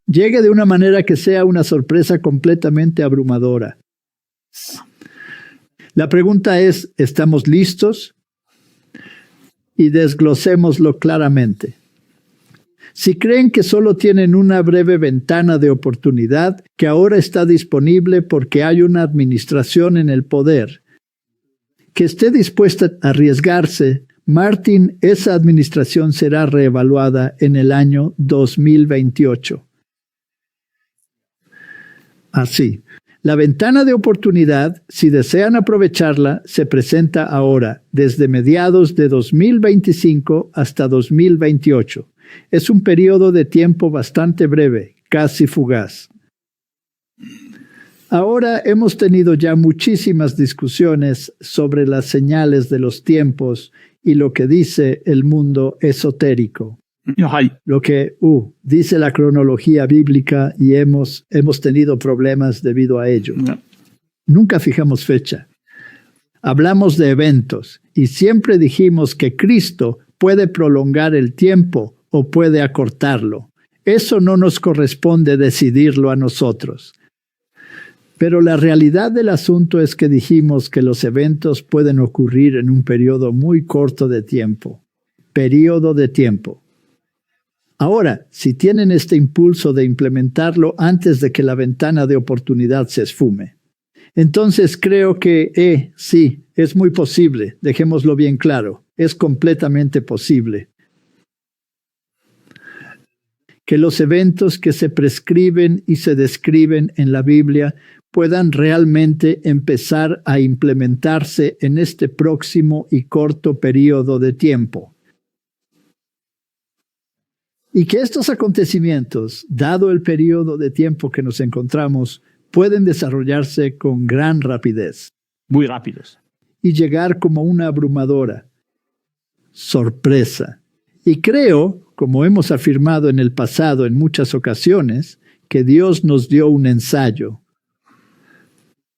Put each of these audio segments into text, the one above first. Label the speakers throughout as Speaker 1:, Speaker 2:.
Speaker 1: llegue de una manera que sea una sorpresa completamente abrumadora. La pregunta es, ¿estamos listos? Y desglosémoslo claramente. Si creen que solo tienen una breve ventana de oportunidad que ahora está disponible porque hay una administración en el poder que esté dispuesta a arriesgarse, Martin, esa administración será reevaluada en el año 2028. Así, la ventana de oportunidad, si desean aprovecharla, se presenta ahora, desde mediados de 2025 hasta 2028. Es un periodo de tiempo bastante breve, casi fugaz. Ahora hemos tenido ya muchísimas discusiones sobre las señales de los tiempos y lo que dice el mundo esotérico. Lo que dice la cronología bíblica y hemos tenido problemas debido a ello. Nunca fijamos fecha. Hablamos de eventos y siempre dijimos que Cristo puede prolongar el tiempo o puede acortarlo. Eso no nos corresponde decidirlo a nosotros. Pero la realidad del asunto es que dijimos que los eventos pueden ocurrir en un periodo muy corto de tiempo. Periodo de tiempo. Ahora, si tienen este impulso de implementarlo antes de que la ventana de oportunidad se esfume, entonces creo que, sí, es muy posible, dejémoslo bien claro, es completamente posible que los eventos que se prescriben y se describen en la Biblia puedan realmente empezar a implementarse en este próximo y corto periodo de tiempo. Y que estos acontecimientos, dado el periodo de tiempo que nos encontramos, pueden desarrollarse con gran rapidez.
Speaker 2: Muy rápidos.
Speaker 1: Y llegar como una abrumadora sorpresa. Y creo, como hemos afirmado en el pasado en muchas ocasiones, que Dios nos dio un ensayo.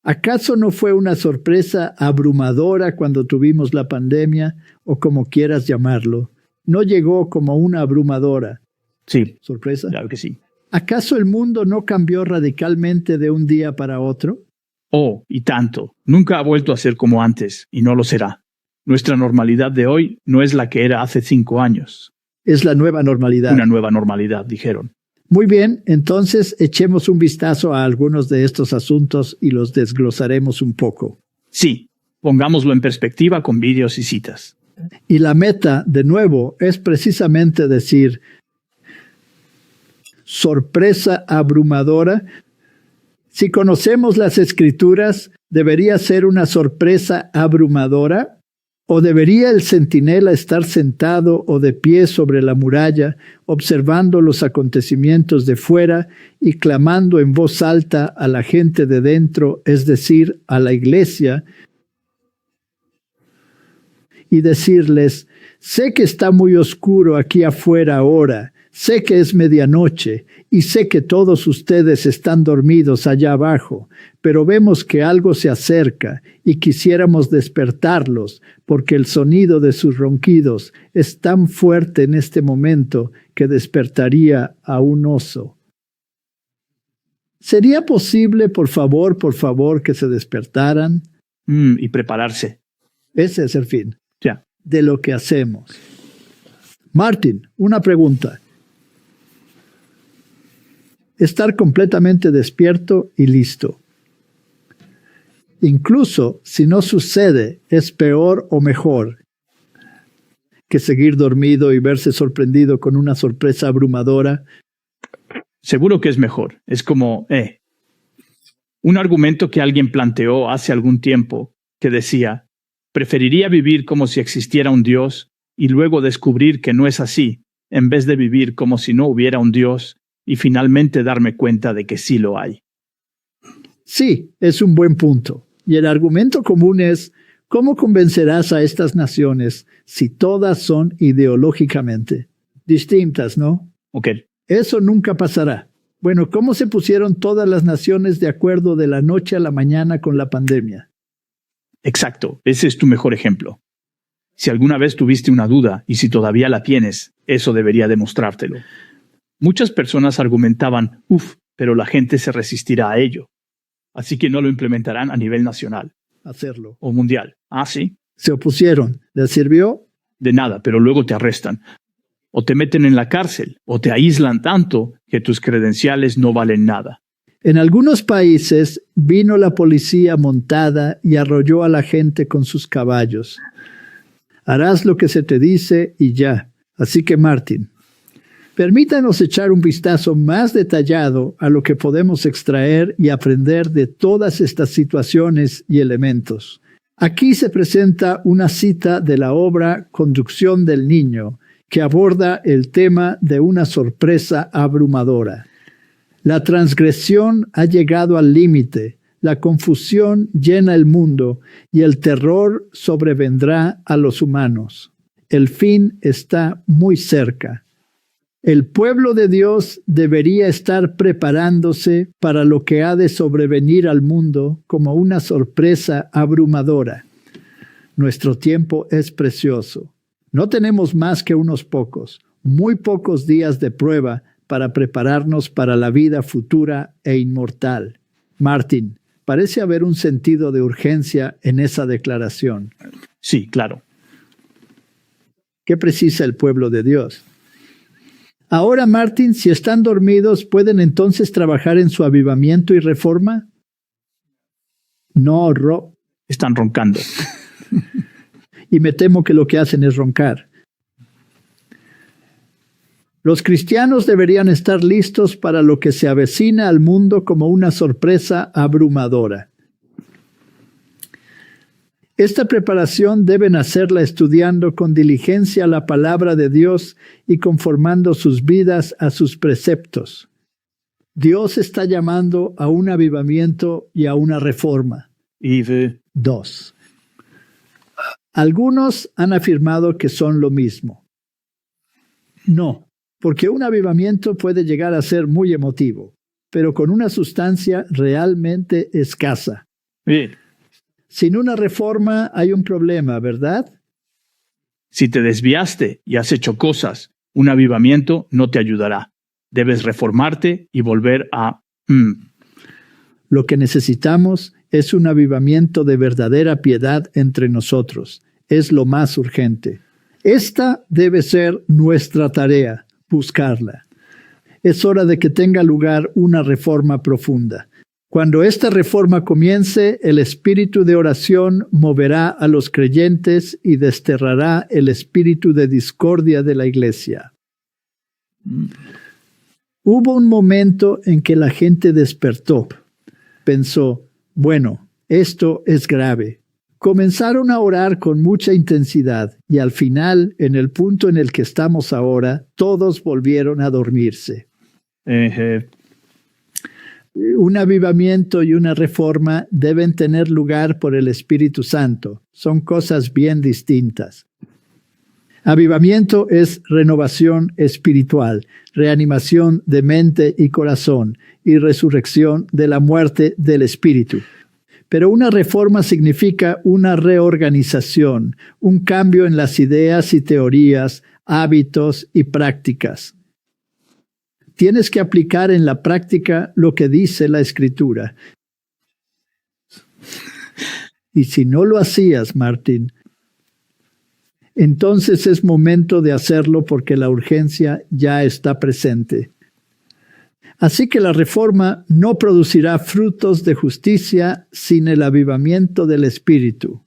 Speaker 1: ¿Acaso no fue una sorpresa abrumadora cuando tuvimos la pandemia, o como quieras llamarlo? ¿No llegó como una abrumadora?
Speaker 2: Sí.
Speaker 1: ¿Sorpresa?
Speaker 2: Claro que sí.
Speaker 1: ¿Acaso el mundo no cambió radicalmente de un día para otro?
Speaker 2: Oh, y tanto. Nunca ha vuelto a ser como antes, y no lo será. Nuestra normalidad de hoy no es la que era hace 5 años.
Speaker 1: Es la nueva normalidad.
Speaker 2: Una nueva normalidad, dijeron.
Speaker 1: Muy bien, entonces echemos un vistazo a algunos de estos asuntos y los desglosaremos un poco.
Speaker 2: Sí, pongámoslo en perspectiva con vídeos y citas.
Speaker 1: Y la meta, de nuevo, es precisamente decir, sorpresa abrumadora. Si conocemos las Escrituras, ¿debería ser una sorpresa abrumadora? ¿O debería el centinela estar sentado o de pie sobre la muralla, observando los acontecimientos de fuera y clamando en voz alta a la gente de dentro, es decir, a la iglesia, y decirles, sé que está muy oscuro aquí afuera ahora, sé que es medianoche y sé que todos ustedes están dormidos allá abajo, pero vemos que algo se acerca y quisiéramos despertarlos porque el sonido de sus ronquidos es tan fuerte en este momento que despertaría a un oso. ¿Sería posible, por favor, que se despertaran?
Speaker 2: Y prepararse.
Speaker 1: Ese es el fin.
Speaker 2: Ya.
Speaker 1: De lo que hacemos. Martin, una pregunta. Estar completamente despierto y listo. Incluso si no sucede, es peor o mejor que seguir dormido y verse sorprendido con una sorpresa abrumadora.
Speaker 2: Seguro que es mejor. Es como, un argumento que alguien planteó hace algún tiempo que decía, preferiría vivir como si existiera un Dios y luego descubrir que no es así, en vez de vivir como si no hubiera un Dios y finalmente darme cuenta de que sí lo hay.
Speaker 1: Sí, es un buen punto. Y el argumento común es, ¿cómo convencerás a estas naciones si todas son ideológicamente distintas, no?
Speaker 2: Ok.
Speaker 1: Eso nunca pasará. Bueno, ¿cómo se pusieron todas las naciones de acuerdo de la noche a la mañana con la pandemia?
Speaker 2: Exacto, ese es tu mejor ejemplo. Si alguna vez tuviste una duda y si todavía la tienes, eso debería demostrártelo. Muchas personas argumentaban, pero la gente se resistirá a ello. Así que no lo implementarán a nivel nacional.
Speaker 1: Hacerlo.
Speaker 2: O mundial. Ah, sí.
Speaker 1: Se opusieron. ¿Les sirvió?
Speaker 2: De nada, pero luego te arrestan. O te meten en la cárcel, o te aíslan tanto que tus credenciales no valen nada.
Speaker 1: En algunos países vino la policía montada y arrolló a la gente con sus caballos. Harás lo que se te dice y ya. Así que, Martin, permítanos echar un vistazo más detallado a lo que podemos extraer y aprender de todas estas situaciones y elementos. Aquí se presenta una cita de la obra Conducción del Niño, que aborda el tema de una sorpresa abrumadora. La transgresión ha llegado al límite, la confusión llena el mundo y el terror sobrevendrá a los humanos. El fin está muy cerca. El pueblo de Dios debería estar preparándose para lo que ha de sobrevenir al mundo como una sorpresa abrumadora. Nuestro tiempo es precioso. No tenemos más que unos pocos, muy pocos días de prueba para prepararnos para la vida futura e inmortal. Martin, parece haber un sentido de urgencia en esa declaración.
Speaker 2: Sí, claro.
Speaker 1: ¿Qué precisa el pueblo de Dios? Ahora, Martin, si están dormidos, ¿pueden entonces trabajar en su avivamiento y reforma? No,
Speaker 2: están roncando.
Speaker 1: Y me temo que lo que hacen es roncar. Los cristianos deberían estar listos para lo que se avecina al mundo como una sorpresa abrumadora. Esta preparación deben hacerla estudiando con diligencia la palabra de Dios y conformando sus vidas a sus preceptos. Dios está llamando a un avivamiento y a una reforma. 2. Algunos han afirmado que son lo mismo. No, porque un avivamiento puede llegar a ser muy emotivo, pero con una sustancia realmente escasa.
Speaker 2: Bien.
Speaker 1: Sin una reforma hay un problema, ¿verdad?
Speaker 2: Si te desviaste y has hecho cosas, un avivamiento no te ayudará. Debes reformarte y volver a...
Speaker 1: Lo que necesitamos es un avivamiento de verdadera piedad entre nosotros. Es lo más urgente. Esta debe ser nuestra tarea, buscarla. Es hora de que tenga lugar una reforma profunda. Cuando esta reforma comience, el espíritu de oración moverá a los creyentes y desterrará el espíritu de discordia de la iglesia. Hubo un momento en que la gente despertó. Pensó, bueno, esto es grave. Comenzaron a orar con mucha intensidad y al final, en el punto en el que estamos ahora, todos volvieron a dormirse. Un avivamiento y una reforma deben tener lugar por el Espíritu Santo. Son cosas bien distintas. Avivamiento es renovación espiritual, reanimación de mente y corazón y resurrección de la muerte del espíritu. Pero una reforma significa una reorganización, un cambio en las ideas y teorías, hábitos y prácticas. Tienes que aplicar en la práctica lo que dice la Escritura. Y si no lo hacías, Martín, entonces es momento de hacerlo porque la urgencia ya está presente. Así que la reforma no producirá frutos de justicia sin el avivamiento del Espíritu.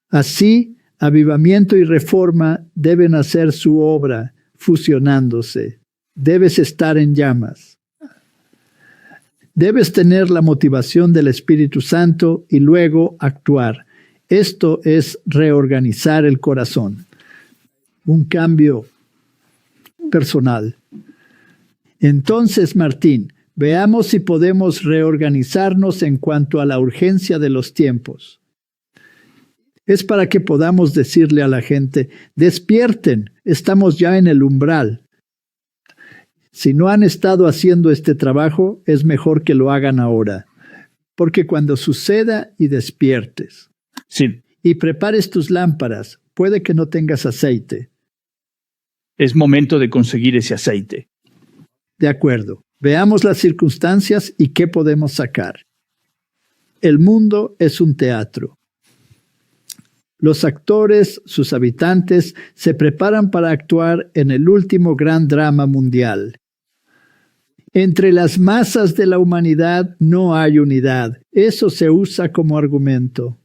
Speaker 1: Así, avivamiento y reforma deben hacer su obra, fusionándose. Debes estar en llamas. Debes tener la motivación del Espíritu Santo y luego actuar. Esto es reorganizar el corazón. Un cambio personal. Entonces, Martín, veamos si podemos reorganizarnos en cuanto a la urgencia de los tiempos. Es para que podamos decirle a la gente, despierten, estamos ya en el umbral. Si no han estado haciendo este trabajo, es mejor que lo hagan ahora. Porque cuando suceda y despiertes,
Speaker 2: sí,
Speaker 1: y prepares tus lámparas, puede que no tengas aceite.
Speaker 2: Es momento de conseguir ese aceite.
Speaker 1: De acuerdo. Veamos las circunstancias y qué podemos sacar. El mundo es un teatro. Los actores, sus habitantes, se preparan para actuar en el último gran drama mundial. Entre las masas de la humanidad no hay unidad. Eso se usa como argumento.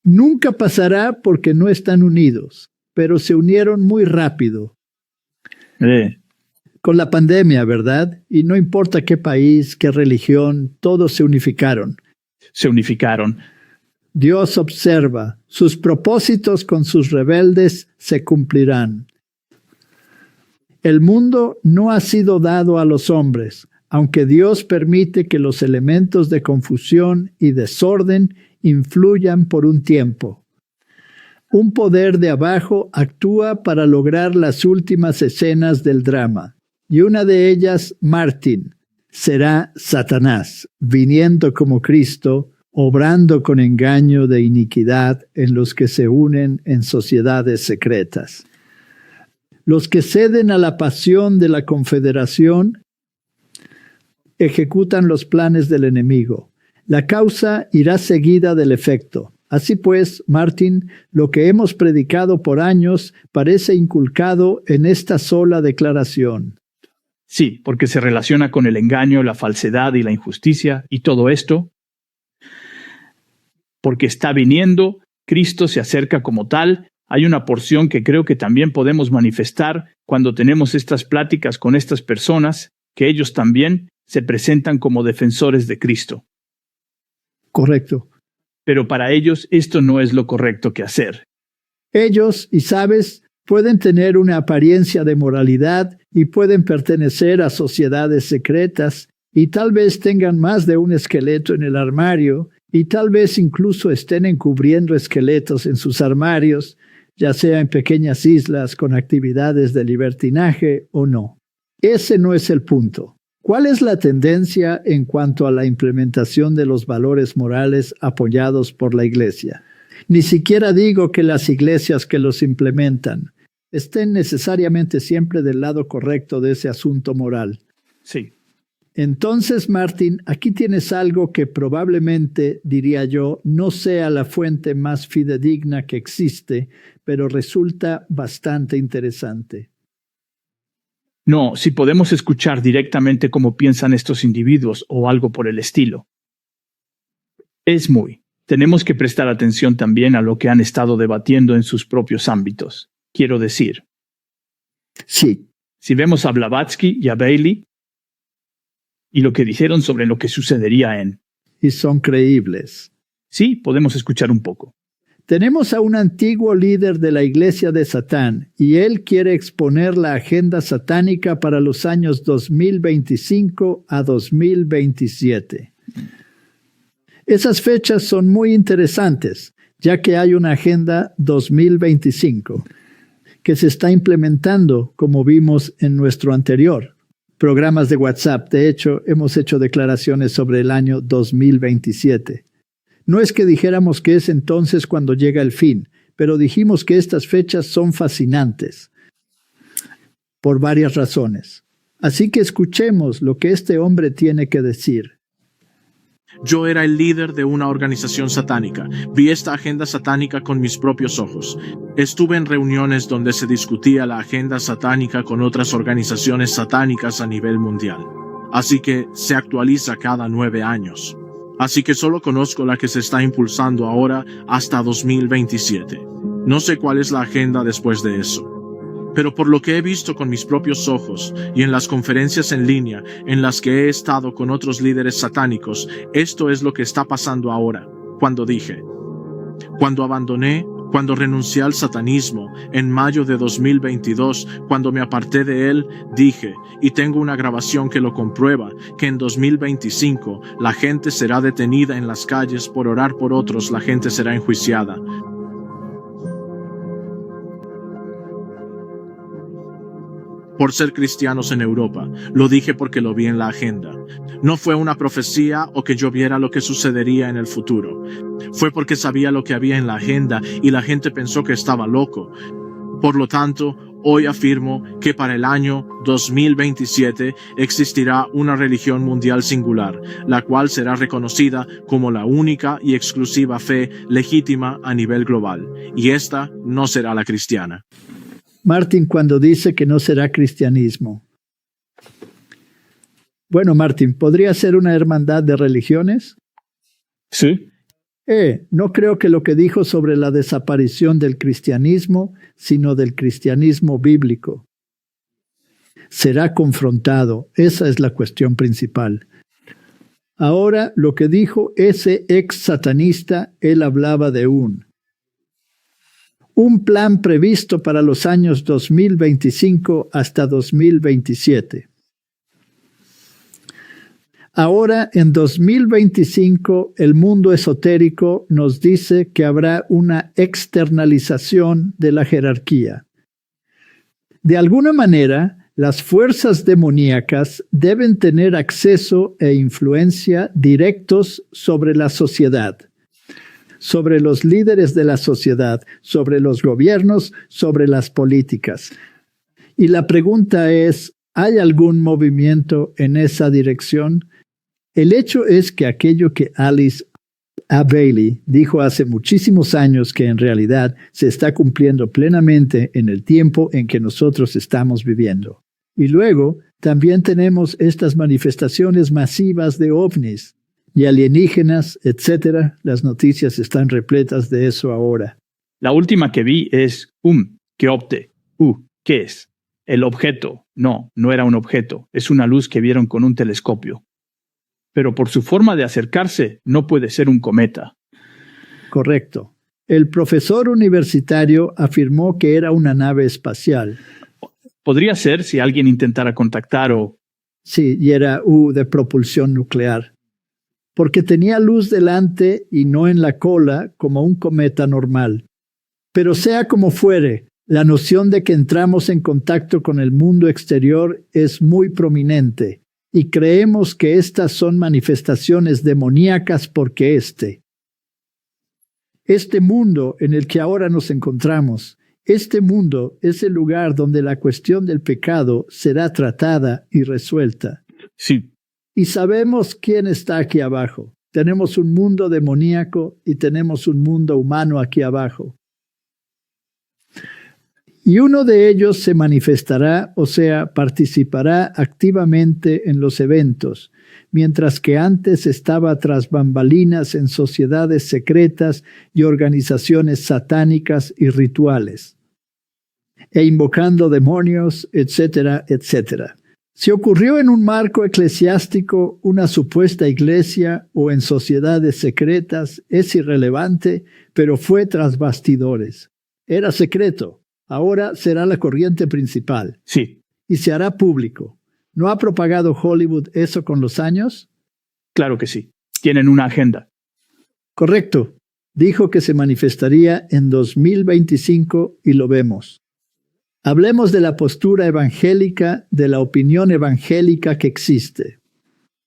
Speaker 1: Nunca pasará porque no están unidos, pero se unieron muy rápido. Con la pandemia, ¿verdad? Y no importa qué país, qué religión, todos se unificaron.
Speaker 2: Se unificaron.
Speaker 1: Dios observa, sus propósitos con sus rebeldes se cumplirán. El mundo no ha sido dado a los hombres, aunque Dios permite que los elementos de confusión y desorden influyan por un tiempo. Un poder de abajo actúa para lograr las últimas escenas del drama, y una de ellas, Martin, será Satanás, viniendo como Cristo, obrando con engaño de iniquidad en los que se unen en sociedades secretas. Los que ceden a la pasión de la confederación ejecutan los planes del enemigo. La causa irá seguida del efecto. Así pues, Martin, lo que hemos predicado por años parece inculcado en esta sola declaración.
Speaker 2: Sí, porque se relaciona con el engaño, la falsedad y la injusticia y todo esto. Porque está viniendo, Cristo se acerca como tal. Hay una porción que creo que también podemos manifestar cuando tenemos estas pláticas con estas personas, que ellos también se presentan como defensores de Cristo.
Speaker 1: Correcto.
Speaker 2: Pero para ellos esto no es lo correcto que hacer.
Speaker 1: Ellos, y sabes, pueden tener una apariencia de moralidad y pueden pertenecer a sociedades secretas y tal vez tengan más de un esqueleto en el armario y tal vez incluso estén encubriendo esqueletos en sus armarios, ya sea en pequeñas islas con actividades de libertinaje o no. Ese no es el punto. ¿Cuál es la tendencia en cuanto a la implementación de los valores morales apoyados por la Iglesia? Ni siquiera digo que las iglesias que los implementan estén necesariamente siempre del lado correcto de ese asunto moral.
Speaker 2: Sí.
Speaker 1: Entonces, Martin, aquí tienes algo que probablemente, diría yo, no sea la fuente más fidedigna que existe, pero resulta bastante interesante.
Speaker 2: No, si podemos escuchar directamente cómo piensan estos individuos o algo por el estilo. Tenemos que prestar atención también a lo que han estado debatiendo en sus propios ámbitos. Quiero decir.
Speaker 1: Sí.
Speaker 2: Si vemos a Blavatsky y a Bailey, y lo que dijeron sobre lo que sucedería en...
Speaker 1: Y son creíbles.
Speaker 2: Sí, podemos escuchar un poco.
Speaker 1: Tenemos a un antiguo líder de la Iglesia de Satán, y él quiere exponer la agenda satánica para los años 2025 a 2027. Esas fechas son muy interesantes, ya que hay una agenda 2025 que se está implementando, como vimos en nuestro anterior. Programas de WhatsApp. De hecho, hemos hecho declaraciones sobre el año 2027. No es que dijéramos que es entonces cuando llega el fin, pero dijimos que estas fechas son fascinantes por varias razones. Así que escuchemos lo que este hombre tiene que decir.
Speaker 3: Yo era el líder de una organización satánica. Vi esta agenda satánica con mis propios ojos. Estuve en reuniones donde se discutía la agenda satánica con otras organizaciones satánicas a nivel mundial. Así que se actualiza cada 9 años. Así que solo conozco la que se está impulsando ahora hasta 2027. No sé cuál es la agenda después de eso. Pero por lo que he visto con mis propios ojos y en las conferencias en línea en las que he estado con otros líderes satánicos, esto es lo que está pasando ahora. Cuando renuncié al satanismo en mayo de 2022, cuando me aparté de él, dije, y tengo una grabación que lo comprueba, que en 2025 la gente será detenida en las calles por orar por otros, la gente será enjuiciada. Por ser cristianos en Europa. Lo dije porque lo vi en la agenda. No fue una profecía o que yo viera lo que sucedería en el futuro. Fue porque sabía lo que había en la agenda y la gente pensó que estaba loco. Por lo tanto, Hoy afirmo que para el año 2027 existirá una religión mundial singular, la cual será reconocida como la única y exclusiva fe legítima a nivel global, y esta no será la cristiana.
Speaker 1: Martin, cuando dice que no será cristianismo. Bueno, Martin, ¿podría ser una hermandad de religiones?
Speaker 2: Sí.
Speaker 1: No creo que lo que dijo sobre la desaparición del cristianismo, sino del cristianismo bíblico. Será confrontado, esa es la cuestión principal. Ahora, lo que dijo ese ex satanista, él hablaba de un plan previsto para los años 2025 hasta 2027. Ahora, en 2025, el mundo esotérico nos dice que habrá una externalización de la jerarquía. De alguna manera, las fuerzas demoníacas deben tener acceso e influencia directos sobre la sociedad, sobre los líderes de la sociedad, sobre los gobiernos, sobre las políticas. Y la pregunta es, ¿hay algún movimiento en esa dirección? El hecho es que aquello que Alice A. Bailey dijo hace muchísimos años que en realidad se está cumpliendo plenamente en el tiempo en que nosotros estamos viviendo. Y luego también tenemos estas manifestaciones masivas de ovnis y alienígenas, etc. Las noticias están repletas de eso ahora.
Speaker 2: La última que vi es que opte. ¿Qué es? El objeto. No era un objeto. Es una luz que vieron con un telescopio. Pero por su forma de acercarse, no puede ser un cometa.
Speaker 1: Correcto. El profesor universitario afirmó que era una nave espacial.
Speaker 2: Podría ser si alguien intentara contactar o...
Speaker 1: Sí, y era de propulsión nuclear. Porque tenía luz delante y no en la cola como un cometa normal. Pero sea como fuere, la noción de que entramos en contacto con el mundo exterior es muy prominente. Y creemos que estas son manifestaciones demoníacas porque este mundo en el que ahora nos encontramos, este mundo es el lugar donde la cuestión del pecado será tratada y resuelta.
Speaker 2: Sí.
Speaker 1: Y sabemos quién está aquí abajo. Tenemos un mundo demoníaco y tenemos un mundo humano aquí abajo. Y uno de ellos se manifestará, o sea, participará activamente en los eventos, mientras que antes estaba tras bambalinas en sociedades secretas y organizaciones satánicas y rituales, e invocando demonios, etcétera, etcétera. Si ocurrió en un marco eclesiástico, una supuesta iglesia o en sociedades secretas, es irrelevante, pero fue tras bastidores. Era secreto. Ahora será la corriente principal.
Speaker 2: Sí.
Speaker 1: Y se hará público. ¿No ha propagado Hollywood eso con los años?
Speaker 2: Claro que sí. Tienen una agenda.
Speaker 1: Correcto. Dijo que se manifestaría en 2025 y lo vemos. Hablemos de la postura evangélica, de la opinión evangélica que existe.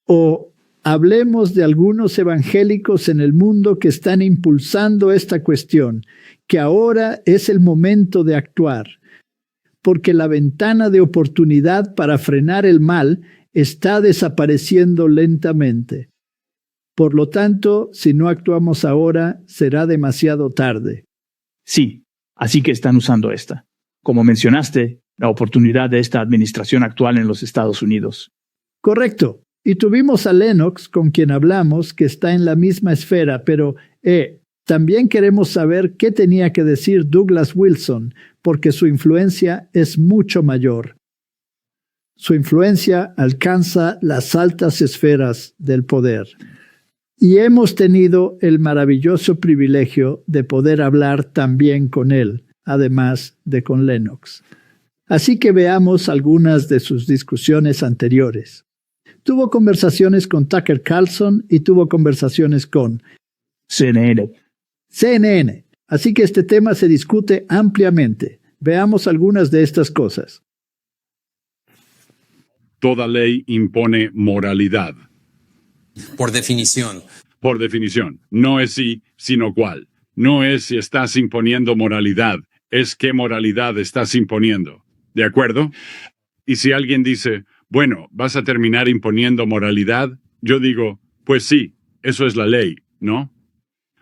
Speaker 1: O hablemos de algunos evangélicos en el mundo que están impulsando esta cuestión, que ahora es el momento de actuar, porque la ventana de oportunidad para frenar el mal está desapareciendo lentamente. Por lo tanto, si no actuamos ahora, será demasiado tarde.
Speaker 2: Sí, así que están usando esta. Como mencionaste, la oportunidad de esta administración actual en los Estados Unidos.
Speaker 1: Correcto. Y tuvimos a Lennox, con quien hablamos, que está en la misma esfera, pero también queremos saber qué tenía que decir Douglas Wilson, porque su influencia es mucho mayor. Su influencia alcanza las altas esferas del poder. Y hemos tenido el maravilloso privilegio de poder hablar también con él, además de con Lennox. Así que veamos algunas de sus discusiones anteriores. Tuvo conversaciones con Tucker Carlson y tuvo conversaciones con
Speaker 2: CNN.
Speaker 1: Así que este tema se discute ampliamente. Veamos algunas de estas cosas.
Speaker 4: Toda ley impone moralidad.
Speaker 5: Por definición.
Speaker 4: Por definición. No es sí, sino cuál. No es si estás imponiendo moralidad, es qué moralidad estás imponiendo. ¿De acuerdo? Y si alguien dice, bueno, vas a terminar imponiendo moralidad, yo digo, pues sí, eso es la ley, ¿no?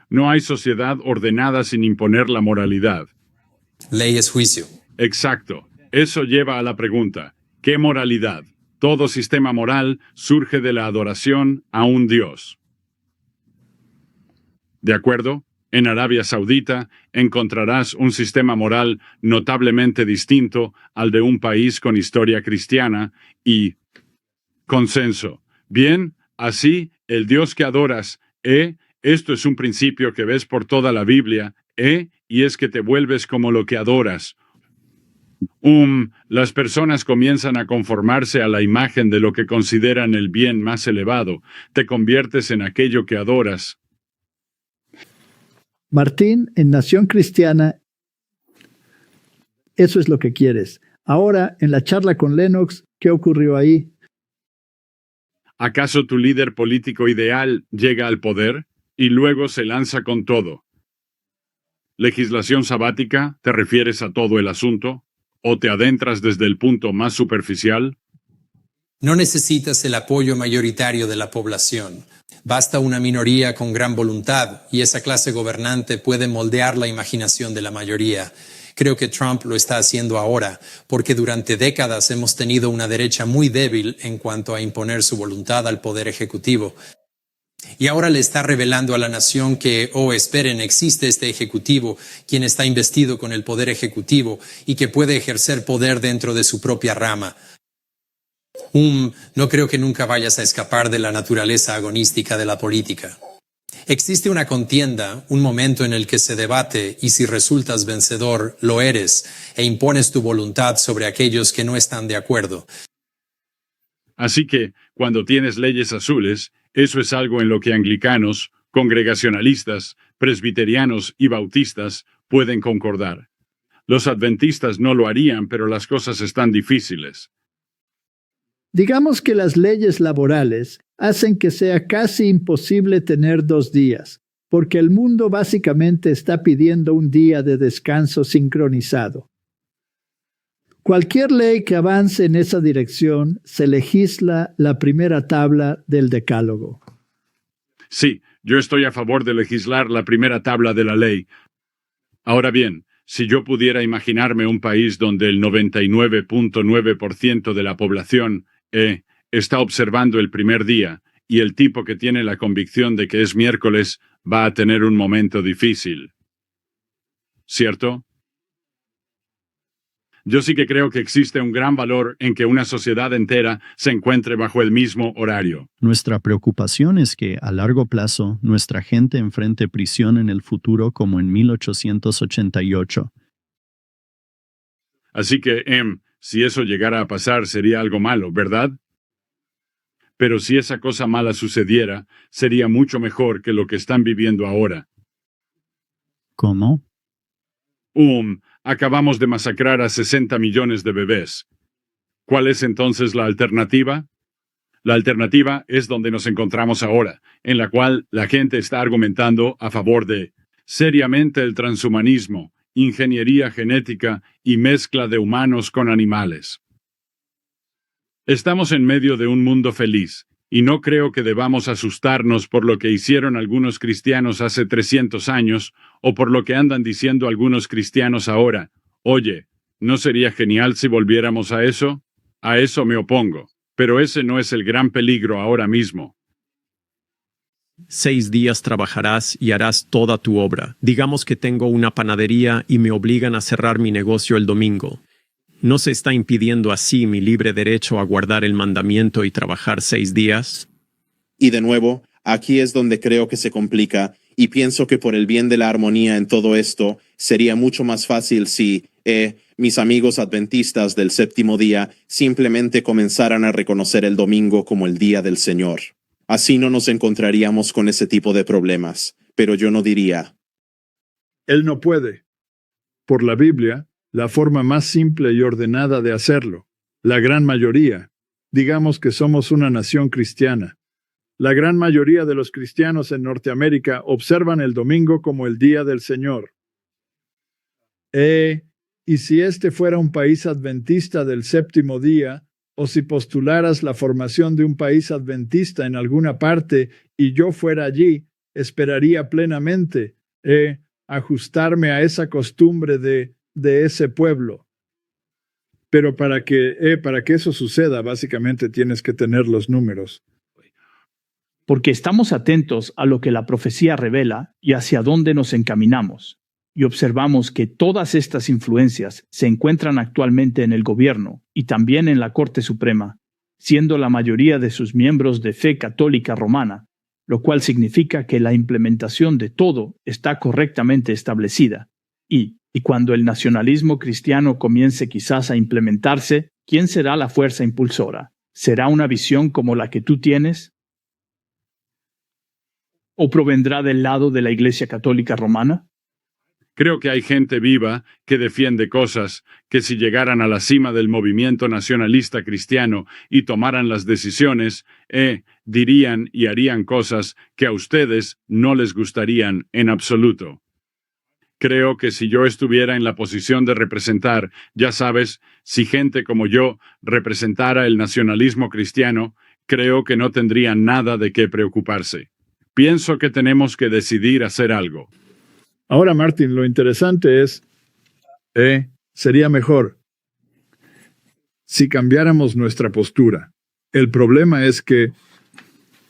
Speaker 4: No hay sociedad ordenada sin imponer la moralidad.
Speaker 5: Ley es juicio.
Speaker 4: Exacto. Eso lleva a la pregunta, ¿qué moralidad? Todo sistema moral surge de la adoración a un Dios. ¿De acuerdo? En Arabia Saudita encontrarás un sistema moral notablemente distinto al de un país con historia cristiana y consenso. Bien, así, el Dios que adoras, esto es un principio que ves por toda la Biblia, y es que te vuelves como lo que adoras. Las personas comienzan a conformarse a la imagen de lo que consideran el bien más elevado. Te conviertes en aquello que adoras.
Speaker 1: Martín, en Nación Cristiana, eso es lo que quieres. Ahora, en la charla con Lennox, ¿qué ocurrió ahí?
Speaker 4: ¿Acaso tu líder político ideal llega al poder y luego se lanza con todo? ¿Legislación sabática? ¿Te refieres a todo el asunto? ¿O te adentras desde el punto más superficial?
Speaker 5: No necesitas el apoyo mayoritario de la población. Basta una minoría con gran voluntad y esa clase gobernante puede moldear la imaginación de la mayoría. Creo que Trump lo está haciendo ahora, porque durante décadas hemos tenido una derecha muy débil en cuanto a imponer su voluntad al poder ejecutivo. Y ahora le está revelando a la nación que, esperen, existe este ejecutivo, quien está investido con el poder ejecutivo y que puede ejercer poder dentro de su propia rama. No creo que nunca vayas a escapar de la naturaleza agonística de la política. Existe una contienda, un momento en el que se debate y si resultas vencedor, lo eres, e impones tu voluntad sobre aquellos que no están de acuerdo.
Speaker 4: Así que, cuando tienes leyes azules, eso es algo en lo que anglicanos, congregacionalistas, presbiterianos y bautistas pueden concordar. Los adventistas no lo harían, pero las cosas están difíciles.
Speaker 1: Digamos que las leyes laborales hacen que sea casi imposible tener 2 días, porque el mundo básicamente está pidiendo un día de descanso sincronizado. Cualquier ley que avance en esa dirección se legisla la primera tabla del Decálogo.
Speaker 4: Sí, yo estoy a favor de legislar la primera tabla de la ley. Ahora bien, si yo pudiera imaginarme un país donde el 99.9% de la población está observando el primer día y el tipo que tiene la convicción de que es miércoles va a tener un momento difícil. ¿Cierto? Yo sí que creo que existe un gran valor en que una sociedad entera se encuentre bajo el mismo horario.
Speaker 6: Nuestra preocupación es que, a largo plazo, nuestra gente enfrente prisión en el futuro como en 1888.
Speaker 4: Así que, si eso llegara a pasar sería algo malo, ¿verdad? Pero si esa cosa mala sucediera, sería mucho mejor que lo que están viviendo ahora.
Speaker 6: ¿Cómo?
Speaker 4: Acabamos de masacrar a 60 millones de bebés. ¿Cuál es entonces la alternativa? La alternativa es donde nos encontramos ahora, en la cual la gente está argumentando a favor de, seriamente, el transhumanismo, ingeniería genética y mezcla de humanos con animales. Estamos en medio de un mundo feliz, y no creo que debamos asustarnos por lo que hicieron algunos cristianos hace 300 años, o por lo que andan diciendo algunos cristianos ahora. Oye, ¿no sería genial si volviéramos a eso? A eso me opongo, pero ese no es el gran peligro ahora mismo.
Speaker 7: 6 días trabajarás y harás toda tu obra. Digamos que tengo una panadería y me obligan a cerrar mi negocio el domingo. ¿No se está impidiendo así mi libre derecho a guardar el mandamiento y trabajar 6 días?
Speaker 8: Y de nuevo, aquí es donde creo que se complica, y pienso que por el bien de la armonía en todo esto, sería mucho más fácil si, mis amigos adventistas del séptimo día simplemente comenzaran a reconocer el domingo como el día del Señor. Así no nos encontraríamos con ese tipo de problemas, pero yo no diría.
Speaker 9: Él no puede. Por la Biblia, la forma más simple y ordenada de hacerlo, la gran mayoría, digamos que somos una nación cristiana. La gran mayoría de los cristianos en Norteamérica observan el domingo como el día del Señor. Y si este fuera un país adventista del séptimo día, o si postularas la formación de un país adventista en alguna parte y yo fuera allí, esperaría plenamente ajustarme a esa costumbre de ese pueblo. Pero para que eso suceda, básicamente tienes que tener los números.
Speaker 2: Porque estamos atentos a lo que la profecía revela y hacia dónde nos encaminamos, y observamos que todas estas influencias se encuentran actualmente en el gobierno y también en la Corte Suprema, siendo la mayoría de sus miembros de fe católica romana, lo cual significa que la implementación de todo está correctamente establecida. Y cuando el nacionalismo cristiano comience quizás a implementarse, ¿quién será la fuerza impulsora? ¿Será una visión como la que tú tienes? ¿O provendrá del lado de la Iglesia Católica Romana?
Speaker 4: Creo que hay gente viva que defiende cosas que si llegaran a la cima del movimiento nacionalista cristiano y tomaran las decisiones, dirían y harían cosas que a ustedes no les gustarían en absoluto. Creo que si yo estuviera en la posición de representar, ya sabes, si gente como yo representara el nacionalismo cristiano, creo que no tendrían nada de qué preocuparse. Pienso que tenemos que decidir hacer algo.
Speaker 9: Ahora, Martin, lo interesante es, sería mejor si cambiáramos nuestra postura. El problema es que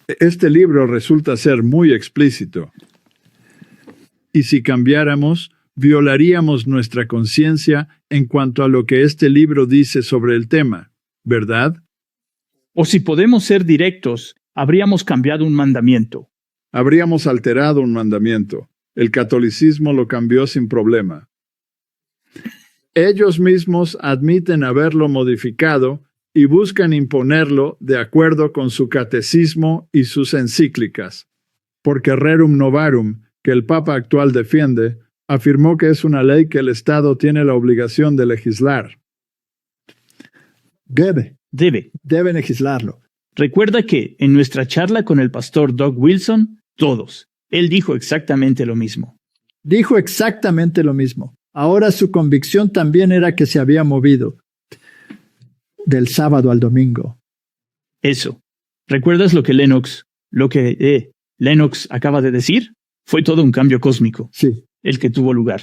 Speaker 9: este libro resulta ser muy explícito. Y si cambiáramos, violaríamos nuestra conciencia en cuanto a lo que este libro dice sobre el tema, ¿verdad?
Speaker 2: O si podemos ser directos, habríamos cambiado un mandamiento.
Speaker 9: Habríamos alterado un mandamiento. El catolicismo lo cambió sin problema. Ellos mismos admiten haberlo modificado y buscan imponerlo de acuerdo con su catecismo y sus encíclicas. Porque Rerum Novarum, que el Papa actual defiende, afirmó que es una ley que el Estado tiene la obligación de legislar. Debe legislarlo.
Speaker 2: Recuerda que en nuestra charla con el pastor Doug Wilson, él dijo exactamente lo mismo.
Speaker 1: Dijo exactamente lo mismo. Ahora su convicción también era que se había movido del sábado al domingo.
Speaker 2: Eso. ¿Recuerdas lo que Lennox acaba de decir? Fue todo un cambio cósmico.
Speaker 1: Sí.
Speaker 2: El que tuvo lugar.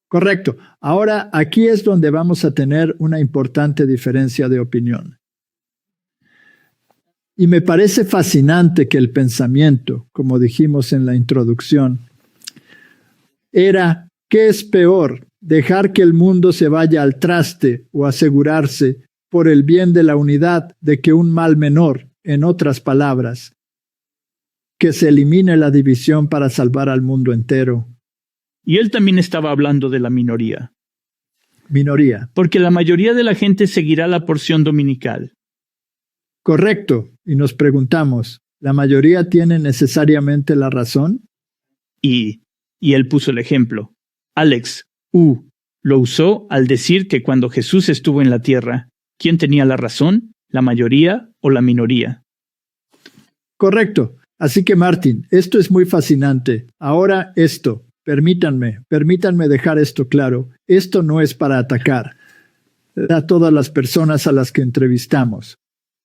Speaker 1: Correcto. Ahora, aquí es donde vamos a tener una importante diferencia de opinión. Y me parece fascinante que el pensamiento, como dijimos en la introducción, era, ¿qué es peor? ¿Dejar que el mundo se vaya al traste o asegurarse, por el bien de la unidad, de que un mal menor, en otras palabras, que se elimine la división para salvar al mundo entero?
Speaker 2: Y él también estaba hablando de la minoría.
Speaker 1: Minoría.
Speaker 2: Porque la mayoría de la gente seguirá la porción dominical.
Speaker 1: Correcto. Y nos preguntamos, ¿la mayoría tiene necesariamente la razón?
Speaker 2: Y él puso el ejemplo. Alex, lo usó al decir que cuando Jesús estuvo en la tierra, ¿quién tenía la razón? ¿La mayoría o la minoría?
Speaker 1: Correcto. Así que, Martin, esto es muy fascinante. Ahora esto, permítanme dejar esto claro. Esto no es para atacar a todas las personas a las que entrevistamos.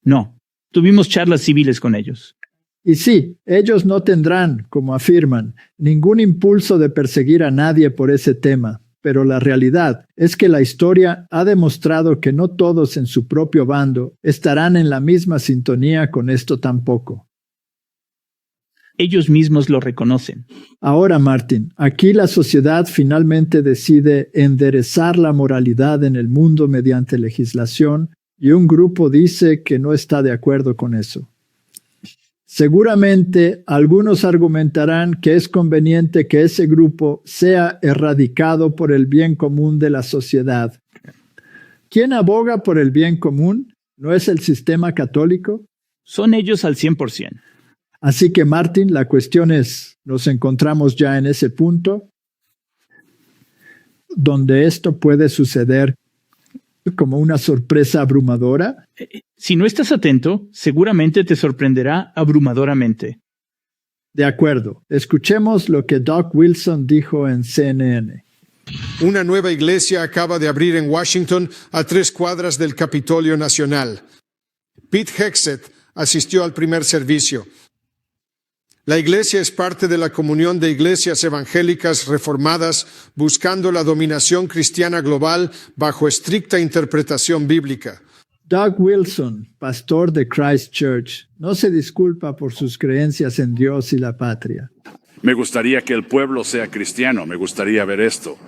Speaker 2: No, tuvimos charlas civiles con ellos.
Speaker 1: Y sí, ellos no tendrán, como afirman, ningún impulso de perseguir a nadie por ese tema, pero la realidad es que la historia ha demostrado que no todos en su propio bando estarán en la misma sintonía con esto tampoco.
Speaker 2: Ellos mismos lo reconocen.
Speaker 1: Ahora, Martin, aquí la sociedad finalmente decide enderezar la moralidad en el mundo mediante legislación, y un grupo dice que no está de acuerdo con eso. Seguramente algunos argumentarán que es conveniente que ese grupo sea erradicado por el bien común de la sociedad. ¿Quién aboga por el bien común? ¿No es el sistema católico?
Speaker 2: Son ellos al 100%.
Speaker 1: Así que, Martin, la cuestión es, ¿nos encontramos ya en ese punto donde esto puede suceder como una sorpresa abrumadora?
Speaker 2: Si no estás atento, seguramente te sorprenderá abrumadoramente.
Speaker 1: De acuerdo. Escuchemos lo que Doug Wilson dijo en CNN.
Speaker 10: Una nueva iglesia acaba de abrir en Washington a 3 cuadras del Capitolio Nacional. Pete Hegseth asistió al primer servicio. La iglesia es parte de la comunión de iglesias evangélicas reformadas buscando la dominación cristiana global bajo estricta interpretación bíblica.
Speaker 1: Doug Wilson, pastor de Christ Church, no se disculpa por sus creencias en Dios y la patria.
Speaker 4: Me gustaría que el pueblo sea cristiano, me gustaría ver esto.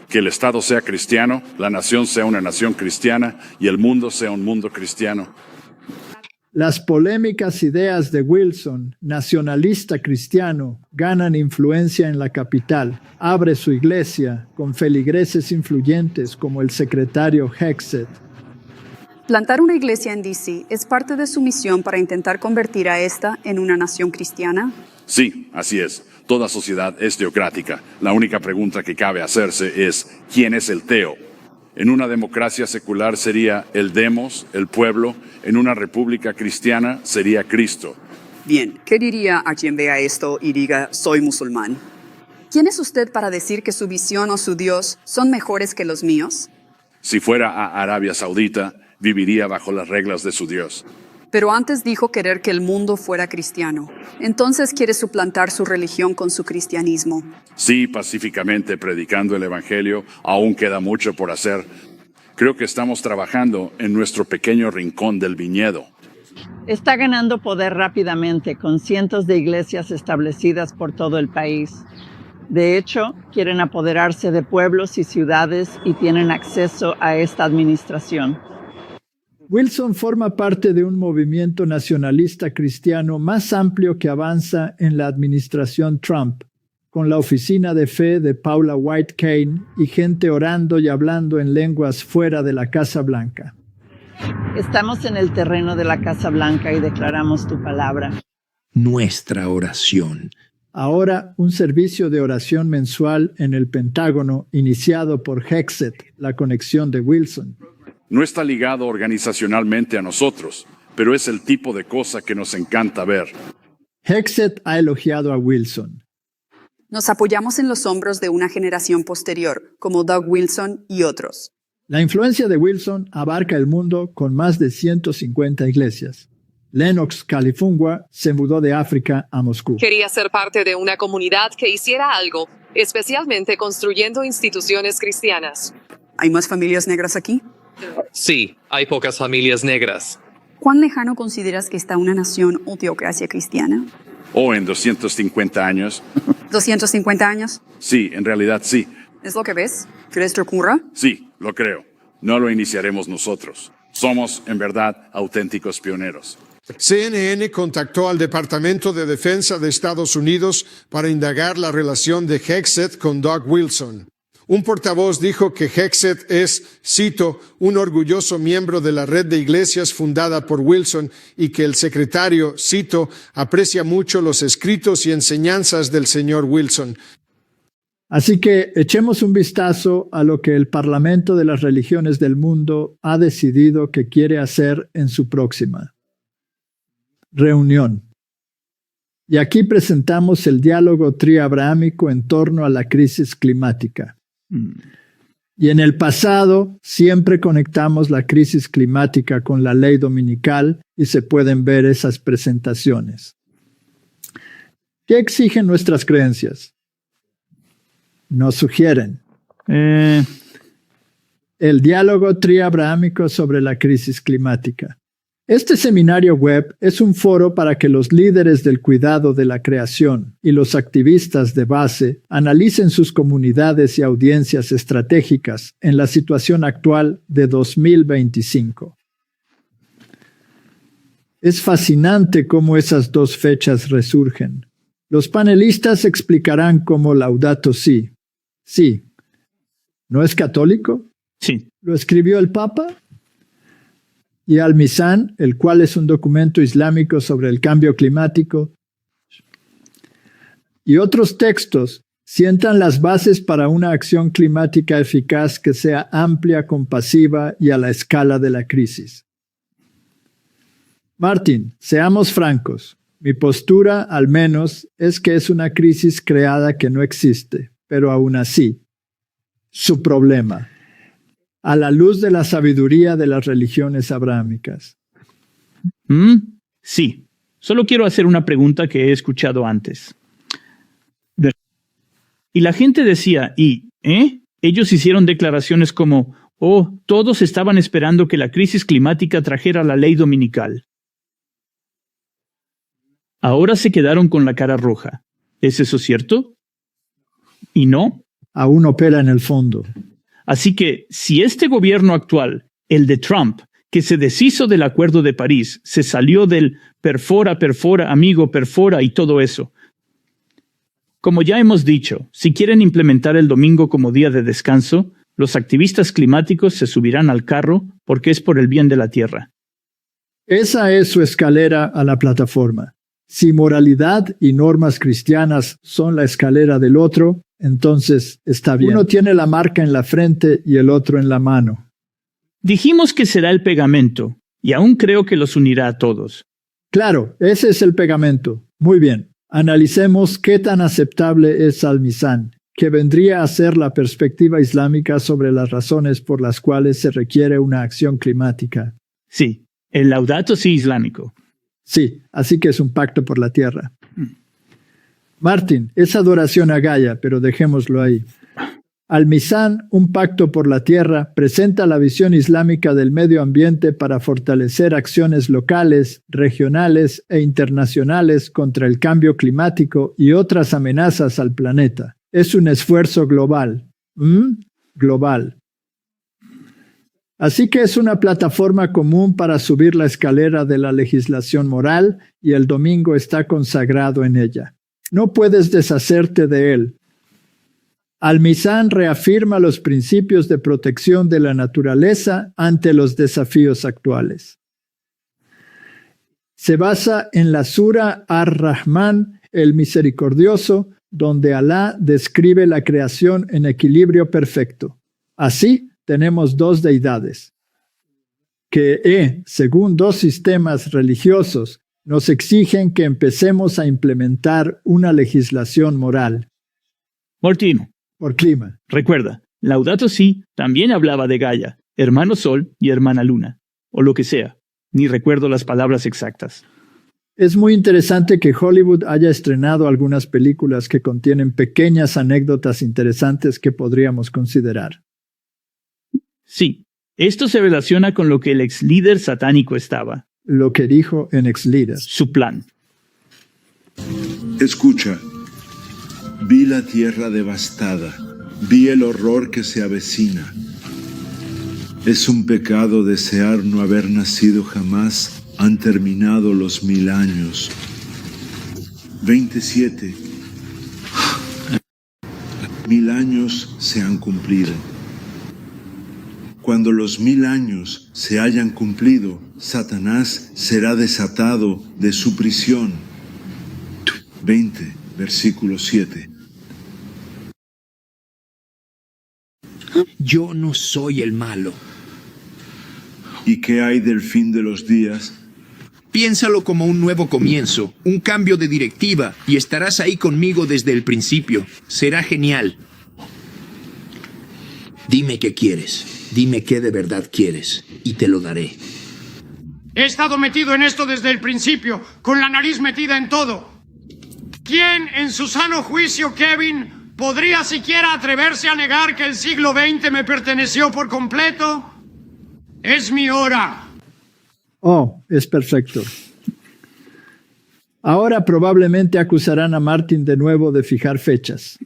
Speaker 4: Que el Estado sea cristiano, la nación sea una nación cristiana y el mundo sea un mundo cristiano.
Speaker 1: Las polémicas ideas de Wilson, nacionalista cristiano, ganan influencia en la capital. Abre su iglesia con feligreses influyentes como el secretario Hegseth.
Speaker 11: Plantar una iglesia en D.C. es parte de su misión para intentar convertir a esta en una nación cristiana.
Speaker 4: Sí, así es. Toda sociedad es teocrática. La única pregunta que cabe hacerse es, ¿quién es el teo? En una democracia secular sería el demos, el pueblo. En una república cristiana sería Cristo.
Speaker 11: Bien, ¿qué diría a quien vea esto y diga, soy musulmán? ¿Quién es usted para decir que su visión o su Dios son mejores que los míos?
Speaker 4: Si fuera a Arabia Saudita, viviría bajo las reglas de su Dios.
Speaker 11: Pero antes dijo querer que el mundo fuera cristiano. Entonces quiere suplantar su religión con su cristianismo.
Speaker 4: Sí, pacíficamente predicando el Evangelio, aún queda mucho por hacer. Creo que estamos trabajando en nuestro pequeño rincón del viñedo.
Speaker 12: Está ganando poder rápidamente con cientos de iglesias establecidas por todo el país. De hecho, quieren apoderarse de pueblos y ciudades y tienen acceso a esta administración.
Speaker 1: Wilson forma parte de un movimiento nacionalista cristiano más amplio que avanza en la administración Trump, con la oficina de fe de Paula White Cain y gente orando y hablando en lenguas fuera de la Casa Blanca.
Speaker 12: Estamos en el terreno de la Casa Blanca y declaramos tu palabra.
Speaker 13: Nuestra oración.
Speaker 1: Ahora, un servicio de oración mensual en el Pentágono iniciado por Hegseth, la conexión de Wilson.
Speaker 4: No está ligado organizacionalmente a nosotros, pero es el tipo de cosa que nos encanta ver.
Speaker 1: Hegseth ha elogiado a Wilson.
Speaker 11: Nos apoyamos en los hombros de una generación posterior, como Doug Wilson y otros.
Speaker 1: La influencia de Wilson abarca el mundo con más de 150 iglesias. Lennox Kalifunga se mudó de África a Moscú.
Speaker 14: Quería ser parte de una comunidad que hiciera algo, especialmente construyendo instituciones cristianas.
Speaker 11: ¿Hay más familias negras aquí?
Speaker 15: Sí, hay pocas familias negras.
Speaker 11: ¿Cuán lejano consideras que está una nación o teocracia cristiana?
Speaker 4: ¿En 250 años?
Speaker 11: ¿250 años?
Speaker 4: Sí, en realidad sí.
Speaker 11: ¿Es lo que ves? ¿Crees que ocurra?
Speaker 4: Sí, lo creo. No lo iniciaremos nosotros. Somos, en verdad, auténticos pioneros.
Speaker 10: CNN contactó al Departamento de Defensa de Estados Unidos para indagar la relación de Hegseth con Doug Wilson. Un portavoz dijo que Hegseth es, cito, un orgulloso miembro de la red de iglesias fundada por Wilson y que el secretario, cito, aprecia mucho los escritos y enseñanzas del señor Wilson.
Speaker 1: Así que echemos un vistazo a lo que el Parlamento de las Religiones del Mundo ha decidido que quiere hacer en su próxima reunión. Y aquí presentamos el diálogo triabrahámico en torno a la crisis climática. Y en el pasado siempre conectamos la crisis climática con la ley dominical y se pueden ver esas presentaciones. ¿Qué exigen nuestras creencias? Nos sugieren el diálogo triabrahámico sobre la crisis climática. Este seminario web es un foro para que los líderes del cuidado de la creación y los activistas de base analicen sus comunidades y audiencias estratégicas en la situación actual de 2025. Es fascinante cómo esas dos fechas resurgen. Los panelistas explicarán cómo Laudato Si. Sí. ¿No es católico?
Speaker 2: Sí.
Speaker 1: ¿Lo escribió el Papa? Y Al-Mizan, el cual es un documento islámico sobre el cambio climático, y otros textos sientan las bases para una acción climática eficaz que sea amplia, compasiva y a la escala de la crisis. Martin, seamos francos. Mi postura, al menos, es que es una crisis creada que no existe, pero aún así. su problema, a la luz de la sabiduría de las religiones abrámicas.
Speaker 2: Sí, solo quiero hacer una pregunta que he escuchado antes. Y la gente decía, ellos hicieron declaraciones como, todos estaban esperando que la crisis climática trajera la ley dominical. Ahora se quedaron con la cara roja. ¿Es eso cierto? ¿Y no?
Speaker 1: Aún opera en el fondo.
Speaker 2: Así que, si este gobierno actual, el de Trump, que se deshizo del Acuerdo de París, se salió del perfora, amigo, perfora y todo eso. Como ya hemos dicho, si quieren implementar el domingo como día de descanso, los activistas climáticos se subirán al carro porque es por el bien de la tierra.
Speaker 1: Esa es su escalera a la plataforma. Si moralidad y normas cristianas son la escalera del otro, entonces está bien. Uno tiene la marca en la frente y el otro en la mano.
Speaker 2: Dijimos que será el pegamento, y aún creo que los unirá a todos.
Speaker 1: Claro, ese es el pegamento. Muy bien. Analicemos qué tan aceptable es Al-Mizan, que vendría a ser la perspectiva islámica sobre las razones por las cuales se requiere una acción climática.
Speaker 2: Sí, el Laudato Si islámico.
Speaker 1: Sí, así que es un pacto por la tierra. Martin, es adoración a Gaia, pero dejémoslo ahí. Al-Mizan, un pacto por la tierra, presenta la visión islámica del medio ambiente para fortalecer acciones locales, regionales e internacionales contra el cambio climático y otras amenazas al planeta. Es un esfuerzo global. Global. Así que es una plataforma común para subir la escalera de la legislación moral y el domingo está consagrado en ella. No puedes deshacerte de él. Al-Mizan reafirma los principios de protección de la naturaleza ante los desafíos actuales. Se basa en la Sura Ar-Rahman, el Misericordioso, donde Alá describe la creación en equilibrio perfecto. Así, tenemos dos deidades, que, según dos sistemas religiosos, nos exigen que empecemos a implementar una legislación moral.
Speaker 2: Martín.
Speaker 1: Por clima.
Speaker 2: Recuerda, Laudato Si también hablaba de Gaia, hermano Sol y hermana Luna, o lo que sea. Ni recuerdo las palabras exactas.
Speaker 1: Es muy interesante que Hollywood haya estrenado algunas películas que contienen pequeñas anécdotas interesantes que podríamos considerar.
Speaker 2: Sí, esto se relaciona con lo que el ex líder satánico estaba.
Speaker 1: Lo que dijo en Ex Líder.
Speaker 2: Su plan.
Speaker 16: Escucha. Vi la tierra devastada. Vi el horror que se avecina. Es un pecado desear no haber nacido jamás. Han terminado los 1000 años. 27. 1000 años se han cumplido. Cuando los 1000 años se hayan cumplido, Satanás será desatado de su prisión. 20, versículo 7.
Speaker 13: Yo no soy el malo.
Speaker 16: ¿Y qué hay del fin de los días?
Speaker 13: Piénsalo como un nuevo comienzo, un cambio de directiva, y estarás ahí conmigo desde el principio. Será genial. Dime qué quieres. Dime qué de verdad quieres, y te lo daré.
Speaker 17: He estado metido en esto desde el principio, con la nariz metida en todo. ¿Quién en su sano juicio, Kevin, podría siquiera atreverse a negar que el siglo XX me perteneció por completo? Es mi hora.
Speaker 1: Oh, es perfecto. Ahora probablemente acusarán a Martin de nuevo de fijar fechas.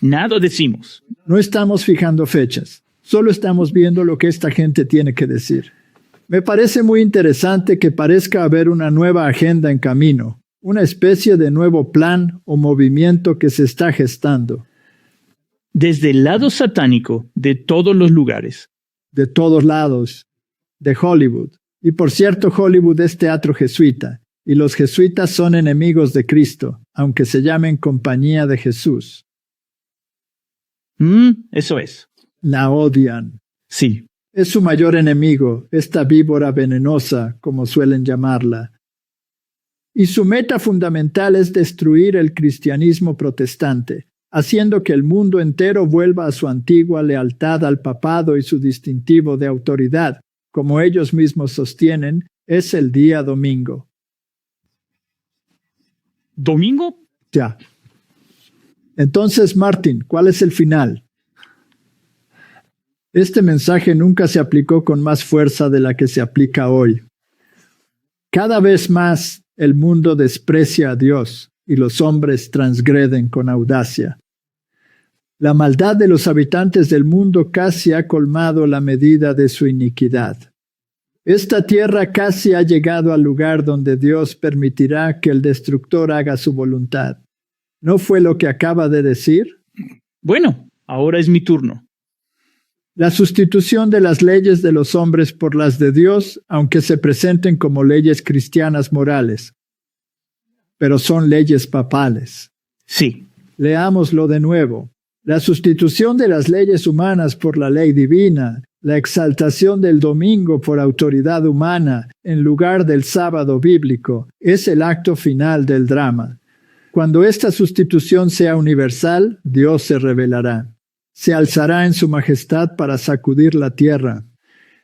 Speaker 2: Nada decimos.
Speaker 1: No estamos fijando fechas. Solo estamos viendo lo que esta gente tiene que decir. Me parece muy interesante que parezca haber una nueva agenda en camino, una especie de nuevo plan o movimiento que se está gestando.
Speaker 2: Desde el lado satánico de todos los lugares.
Speaker 1: De todos lados. De Hollywood. Y por cierto, Hollywood es teatro jesuita, y los jesuitas son enemigos de Cristo, aunque se llamen Compañía de Jesús.
Speaker 2: Eso es.
Speaker 1: La odian.
Speaker 2: Sí.
Speaker 1: Es su mayor enemigo, esta víbora venenosa, como suelen llamarla. Y su meta fundamental es destruir el cristianismo protestante, haciendo que el mundo entero vuelva a su antigua lealtad al papado y su distintivo de autoridad, como ellos mismos sostienen, es el día domingo.
Speaker 2: ¿Domingo?
Speaker 1: Ya. Entonces, Martin, ¿cuál es el final? Este mensaje nunca se aplicó con más fuerza de la que se aplica hoy. Cada vez más el mundo desprecia a Dios y los hombres transgreden con audacia. La maldad de los habitantes del mundo casi ha colmado la medida de su iniquidad. Esta tierra casi ha llegado al lugar donde Dios permitirá que el destructor haga su voluntad. ¿No fue lo que acaba de decir?
Speaker 2: Bueno, ahora es mi turno.
Speaker 1: La sustitución de las leyes de los hombres por las de Dios, aunque se presenten como leyes cristianas morales, pero son leyes papales.
Speaker 2: Sí.
Speaker 1: Leámoslo de nuevo. La sustitución de las leyes humanas por la ley divina, la exaltación del domingo por autoridad humana en lugar del sábado bíblico, es el acto final del drama. Cuando esta sustitución sea universal, Dios se revelará. Se alzará en su majestad para sacudir la tierra.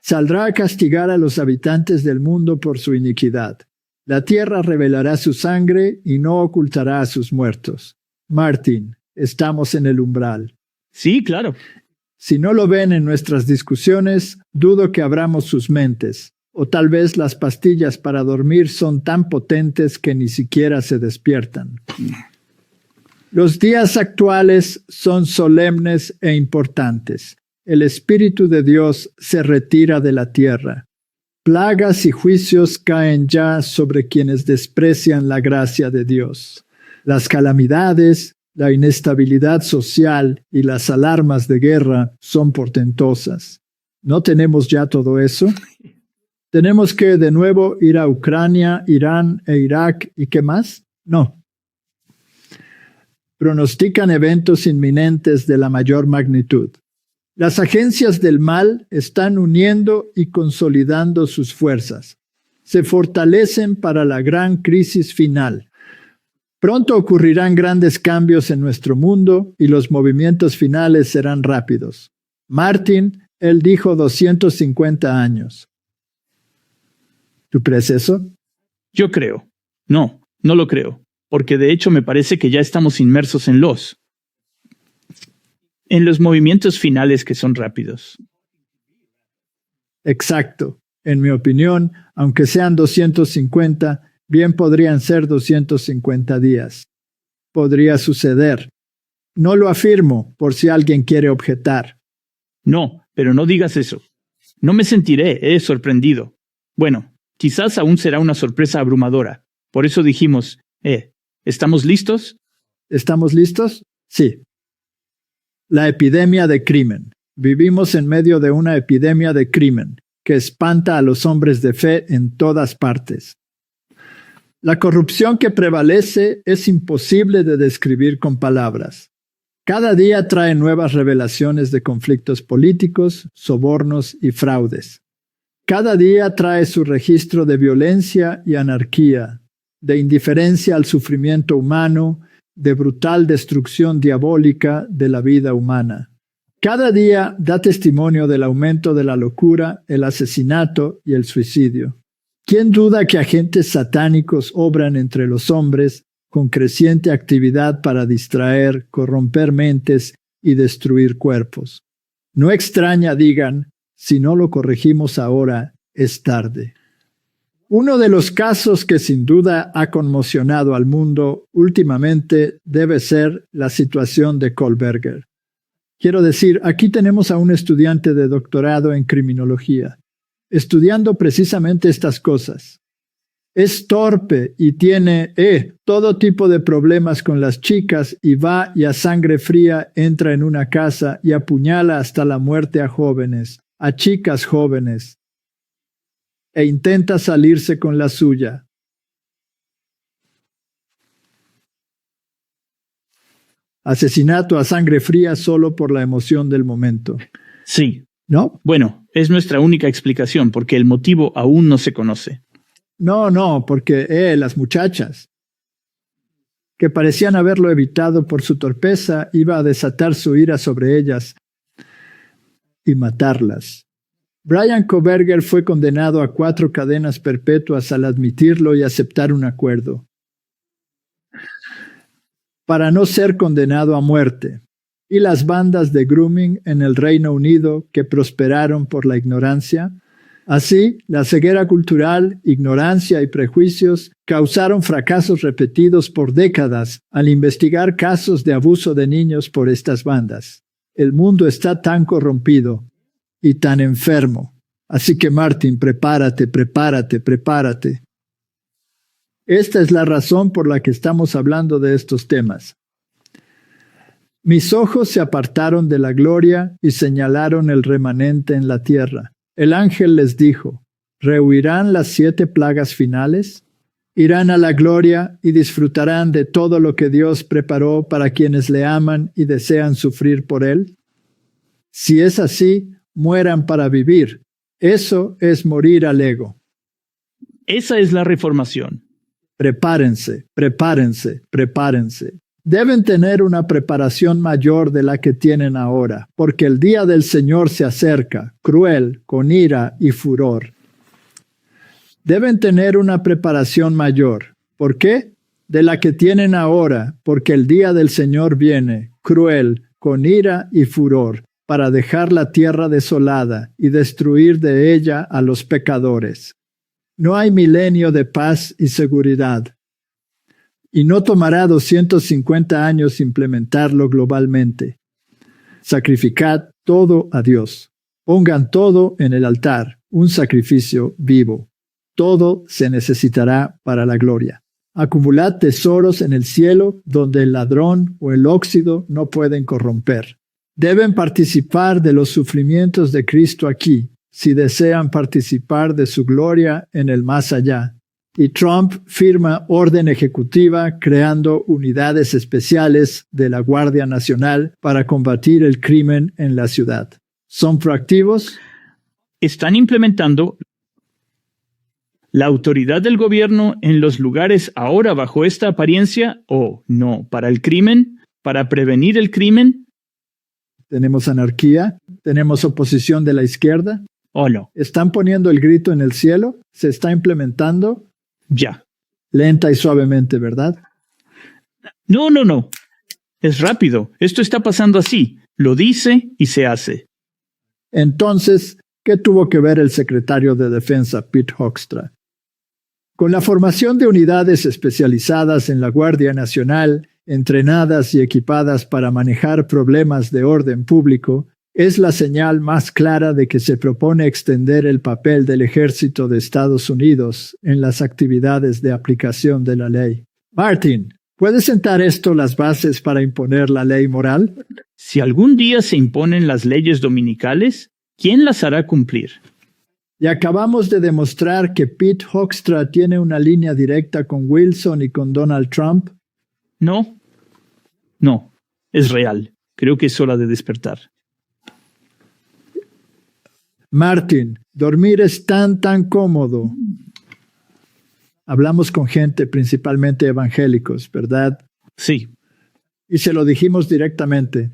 Speaker 1: Saldrá a castigar a los habitantes del mundo por su iniquidad. La tierra revelará su sangre y no ocultará a sus muertos. Martin, estamos en el umbral.
Speaker 2: Sí, claro.
Speaker 1: Si no lo ven en nuestras discusiones, dudo que abramos sus mentes. O tal vez las pastillas para dormir son tan potentes que ni siquiera se despiertan. Los días actuales son solemnes e importantes. El Espíritu de Dios se retira de la tierra. Plagas y juicios caen ya sobre quienes desprecian la gracia de Dios. Las calamidades, la inestabilidad social y las alarmas de guerra son portentosas. ¿No tenemos ya todo eso? ¿Tenemos que de nuevo ir a Ucrania, Irán e Irak y qué más? No. Pronostican eventos inminentes de la mayor magnitud. Las agencias del mal están uniendo y consolidando sus fuerzas. Se fortalecen para la gran crisis final. Pronto ocurrirán grandes cambios en nuestro mundo y los movimientos finales serán rápidos. Martin, él dijo 250 años. ¿Tú crees eso?
Speaker 2: Yo creo. No lo creo. Porque de hecho me parece que ya estamos inmersos en los movimientos finales que son rápidos.
Speaker 1: Exacto. En mi opinión, aunque sean 250, bien podrían ser 250 días. Podría suceder. No lo afirmo, por si alguien quiere objetar.
Speaker 2: No, pero no digas eso. No me sentiré, sorprendido. Bueno, quizás aún será una sorpresa abrumadora. Por eso dijimos, ¿estamos listos?
Speaker 1: ¿Estamos listos? Sí. La epidemia de crimen. Vivimos en medio de una epidemia de crimen que espanta a los hombres de fe en todas partes. La corrupción que prevalece es imposible de describir con palabras. Cada día trae nuevas revelaciones de conflictos políticos, sobornos y fraudes. Cada día trae su registro de violencia y anarquía, de indiferencia al sufrimiento humano, de brutal destrucción diabólica de la vida humana. Cada día da testimonio del aumento de la locura, el asesinato y el suicidio. ¿Quién duda que agentes satánicos obran entre los hombres con creciente actividad para distraer, corromper mentes y destruir cuerpos? No extraña digan, si no lo corregimos ahora, es tarde. Uno de los casos que sin duda ha conmocionado al mundo últimamente debe ser la situación de Kohlberger. Quiero decir, aquí tenemos a un estudiante de doctorado en criminología, estudiando precisamente estas cosas. Es torpe y tiene todo tipo de problemas con las chicas y va y a sangre fría entra en una casa y apuñala hasta la muerte a jóvenes, a chicas jóvenes, e intenta salirse con la suya. Asesinato a sangre fría solo por la emoción del momento.
Speaker 2: Sí.
Speaker 1: ¿No?
Speaker 2: Bueno, es nuestra única explicación porque el motivo aún no se conoce.
Speaker 1: No, porque las muchachas. que parecían haberlo evitado por su torpeza, iba a desatar su ira sobre ellas y matarlas. Bryan Kohberger fue condenado a 4 cadenas perpetuas al admitirlo y aceptar un acuerdo, para no ser condenado a muerte. Y las bandas de grooming en el Reino Unido que prosperaron por la ignorancia. Así, la ceguera cultural, ignorancia y prejuicios causaron fracasos repetidos por décadas al investigar casos de abuso de niños por estas bandas. El mundo está tan corrompido y tan enfermo. Así que, Martin, prepárate. Esta es la razón por la que estamos hablando de estos temas. Mis ojos se apartaron de la gloria y señalaron el remanente en la tierra. El ángel les dijo, ¿rehuirán las 7 plagas finales? ¿Irán a la gloria y disfrutarán de todo lo que Dios preparó para quienes le aman y desean sufrir por él? Si es así, mueran para vivir. Eso es morir al ego.
Speaker 2: Esa es la reformación.
Speaker 1: Prepárense. Deben tener una preparación mayor de la que tienen ahora, porque el día del Señor se acerca, cruel, con ira y furor. Deben tener una preparación mayor. ¿Por qué? De la que tienen ahora, porque el día del Señor viene, cruel, con ira y furor, para dejar la tierra desolada y destruir de ella a los pecadores. No hay milenio de paz y seguridad. Y no tomará 250 años implementarlo globalmente. Sacrificad todo a Dios. Pongan todo en el altar, un sacrificio vivo. Todo se necesitará para la gloria. Acumulad tesoros en el cielo, donde el ladrón o el óxido no pueden corromper. Deben participar de los sufrimientos de Cristo aquí, si desean participar de su gloria en el más allá. Y Trump firma orden ejecutiva creando unidades especiales de la Guardia Nacional para combatir el crimen en la ciudad. ¿Son proactivos?
Speaker 2: Están implementando la autoridad del gobierno en los lugares ahora bajo esta apariencia o no, para el crimen, para prevenir el crimen.
Speaker 1: Tenemos anarquía, tenemos oposición de la izquierda.
Speaker 2: ¿O no?
Speaker 1: ¿Están poniendo el grito en el cielo? ¿Se está implementando?
Speaker 2: Ya.
Speaker 1: Lenta y suavemente, ¿verdad?
Speaker 2: No. Es rápido. Esto está pasando así. Lo dice y se hace.
Speaker 1: Entonces, ¿qué tuvo que ver el secretario de Defensa, Pete Hoekstra? Con la formación de unidades especializadas en la Guardia Nacional, entrenadas y equipadas para manejar problemas de orden público, es la señal más clara de que se propone extender el papel del Ejército de Estados Unidos en las actividades de aplicación de la ley. Martin, ¿puede sentar esto las bases para imponer la ley moral?
Speaker 2: Si algún día se imponen las leyes dominicales, ¿quién las hará cumplir?
Speaker 1: Y acabamos de demostrar que Pete Hoekstra tiene una línea directa con Wilson y con Donald Trump.
Speaker 2: No, es real. Creo que es hora de despertar.
Speaker 1: Martin, dormir es tan cómodo. Hablamos con gente, principalmente evangélicos, ¿verdad?
Speaker 2: Sí.
Speaker 1: Y se lo dijimos directamente.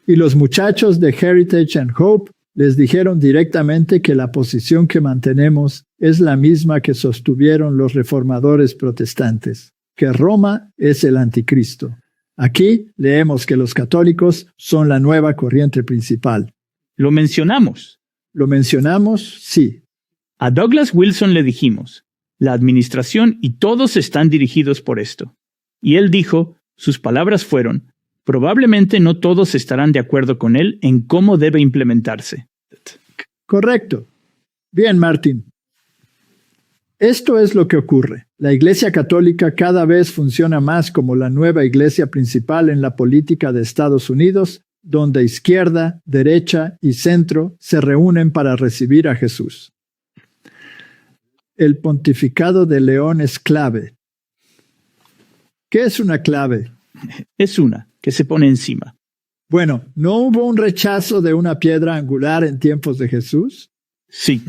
Speaker 1: Y los muchachos de Heritage and Hope les dijeron directamente que la posición que mantenemos es la misma que sostuvieron los reformadores protestantes, que Roma es el anticristo. Aquí leemos que los católicos son la nueva corriente principal.
Speaker 2: ¿Lo mencionamos?
Speaker 1: ¿Lo mencionamos? Sí.
Speaker 2: A Douglas Wilson le dijimos, la administración y todos están dirigidos por esto. Y él dijo, sus palabras fueron, probablemente no todos estarán de acuerdo con él en cómo debe implementarse.
Speaker 1: Correcto. Bien, Martin. Esto es lo que ocurre. La Iglesia Católica cada vez funciona más como la nueva iglesia principal en la política de Estados Unidos, donde izquierda, derecha y centro se reúnen para recibir a Jesús. El pontificado de León es clave. ¿Qué es una clave?
Speaker 2: Es una que se pone encima.
Speaker 1: Bueno, ¿no hubo un rechazo de una piedra angular en tiempos de Jesús?
Speaker 2: Sí.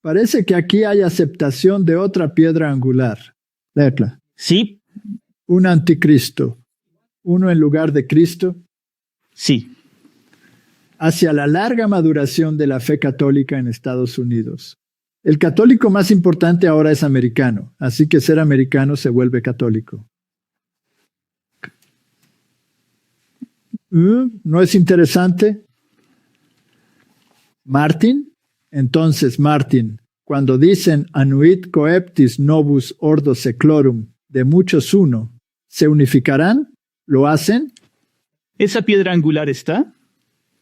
Speaker 1: Parece que aquí hay aceptación de otra piedra angular. Léetla.
Speaker 2: Sí.
Speaker 1: Un anticristo. ¿Uno en lugar de Cristo?
Speaker 2: Sí.
Speaker 1: Hacia la larga maduración de la fe católica en Estados Unidos. El católico más importante ahora es americano, así que ser americano se vuelve católico. ¿No es interesante? Martin. Entonces, Martin, cuando dicen anuit coeptis novus ordo seclorum, de muchos uno, ¿se unificarán? ¿Lo hacen?
Speaker 2: ¿Esa piedra angular está?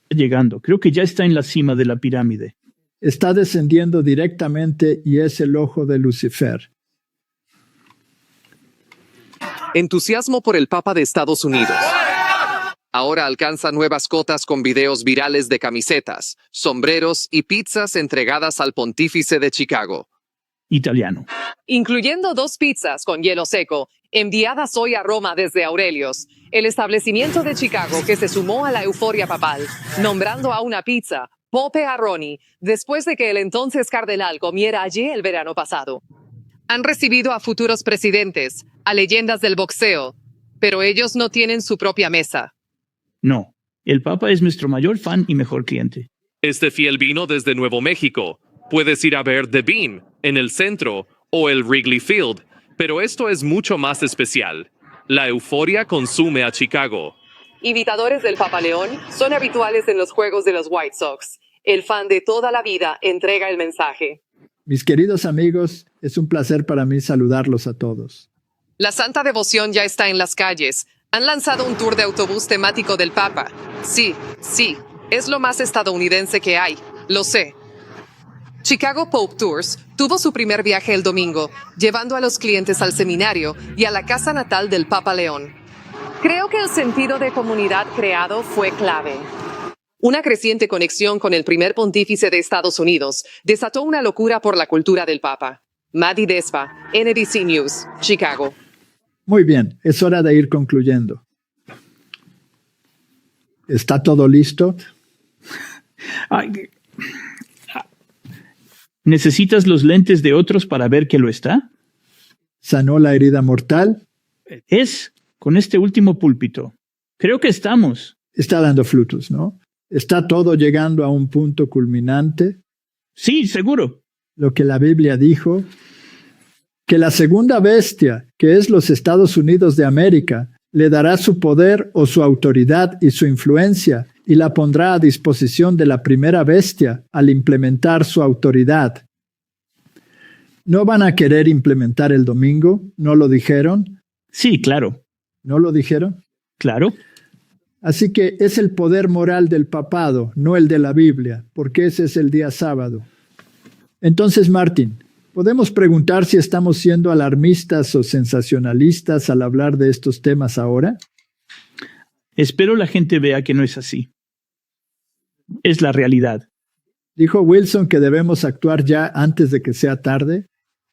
Speaker 2: Llegando. Creo que ya está en la cima de la pirámide.
Speaker 1: Está descendiendo directamente y es el ojo de Lucifer.
Speaker 14: Entusiasmo por el Papa de Estados Unidos. Ahora alcanza nuevas cotas con videos virales de camisetas, sombreros y pizzas entregadas al pontífice de Chicago.
Speaker 2: Italiano.
Speaker 14: Incluyendo 2 pizzas con hielo seco, enviadas hoy a Roma desde Aurelios, el establecimiento de Chicago que se sumó a la euforia papal, nombrando a una pizza Pope Arroni, después de que el entonces cardenal comiera allí el verano pasado. Han recibido a futuros presidentes, a leyendas del boxeo, pero ellos no tienen su propia mesa.
Speaker 2: No, el Papa es nuestro mayor fan y mejor cliente.
Speaker 15: Este fiel vino desde Nuevo México. Puedes ir a ver The Bean en el centro o el Wrigley Field, pero esto es mucho más especial. La euforia consume a Chicago.
Speaker 14: Imitadores del Papa León son habituales en los juegos de los White Sox. El fan de toda la vida entrega el mensaje.
Speaker 1: Mis queridos amigos, es un placer para mí saludarlos a todos.
Speaker 14: La santa devoción ya está en las calles. Han lanzado un tour de autobús temático del Papa. Sí, es lo más estadounidense que hay, lo sé. Chicago Pope Tours tuvo su primer viaje el domingo, llevando a los clientes al seminario y a la casa natal del Papa León. Creo que el sentido de comunidad creado fue clave. Una creciente conexión con el primer pontífice de Estados Unidos desató una locura por la cultura del Papa. Maddie Despa, NBC News, Chicago.
Speaker 1: Muy bien, es hora de ir concluyendo. ¿Está todo listo?
Speaker 2: ¿Necesitas los lentes de otros para ver que lo está?
Speaker 1: ¿Sanó la herida mortal?
Speaker 2: Con este último púlpito. Creo que estamos.
Speaker 1: Está dando frutos, ¿no? ¿Está todo llegando a un punto culminante?
Speaker 2: Sí, seguro.
Speaker 1: Lo que la Biblia dijo, que la segunda bestia, que es los Estados Unidos de América, le dará su poder o su autoridad y su influencia y la pondrá a disposición de la primera bestia al implementar su autoridad. ¿No van a querer implementar el domingo? ¿No lo dijeron?
Speaker 2: Sí, claro.
Speaker 1: ¿No lo dijeron?
Speaker 2: Claro.
Speaker 1: Así que es el poder moral del papado, no el de la Biblia, porque ese es el día sábado. Entonces, Martín, ¿podemos preguntar si estamos siendo alarmistas o sensacionalistas al hablar de estos temas ahora?
Speaker 2: Espero la gente vea que no es así. Es la realidad.
Speaker 1: Dijo Wilson que debemos actuar ya antes de que sea tarde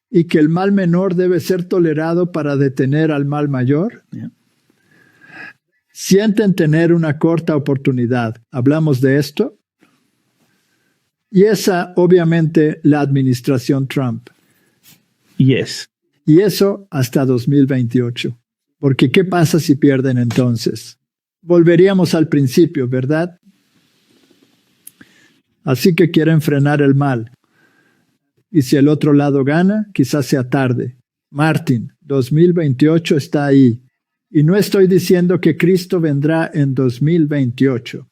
Speaker 1: y que el mal menor debe ser tolerado para detener al mal mayor. Sienten tener una corta oportunidad. ¿Hablamos de esto? Y esa, obviamente, la administración Trump.
Speaker 2: Yes.
Speaker 1: Y eso hasta 2028. Porque ¿qué pasa si pierden entonces? Volveríamos al principio, ¿verdad? Así que quieren frenar el mal. Y si el otro lado gana, quizás sea tarde. Martin, 2028 está ahí. Y no estoy diciendo que Cristo vendrá en 2028.